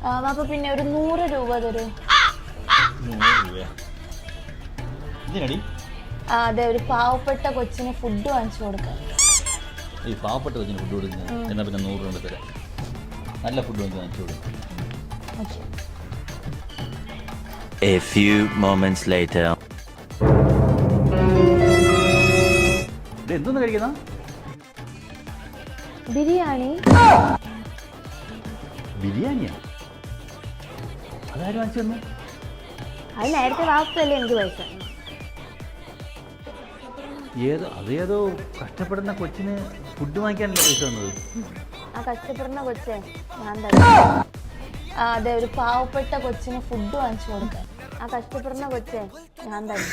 വാപ്പ പിന്നെ ഒരു 100 രൂപ തരൂ. 100 രൂപ? ഇതിനടി? അതെ, ഒരു പാവപ്പെട്ട കൊച്ചിന് ഫുഡ് വാങ്ങിച്ചു കൊടുക്കാൻ. ഈ പാവപ്പെട്ട കൊച്ചിന് ഫുഡ് കൊടുക്കുന്നത് എന്നാൽ പിന്നെ 100 രൂപ തരാം. നല്ല ഫുഡ് വാങ്ങിച്ചു കൊടുക്കും. A few moments later. എന്തോന്ന് കഴിക്കുന്ന? ബിരിയാണി. ബിരിയാണിയാ? അതാരും വാങ്ങിച്ചു തന്നു? അത് നേരത്തെ വാപ്പല്ലേ എനിക്ക് പൈസ. അതേതോ കഷ്ടപ്പെടുന്ന കൊച്ചിന് ഫുഡ് വാങ്ങിക്കാനല്ലേ പൈസ തന്നത്? ആ കഷ്ടപ്പെടുന്ന കൊച്ചേ ഞാൻ തരാം. അതെ, ഒരു പാവപ്പെട്ട കൊച്ചിന് ഫുഡ് വാങ്ങിച്ചു കൊടുക്കാൻ. ആ കഷ്ടപ്പെടുന്ന കൊച്ചേ ഞാൻ തരാം.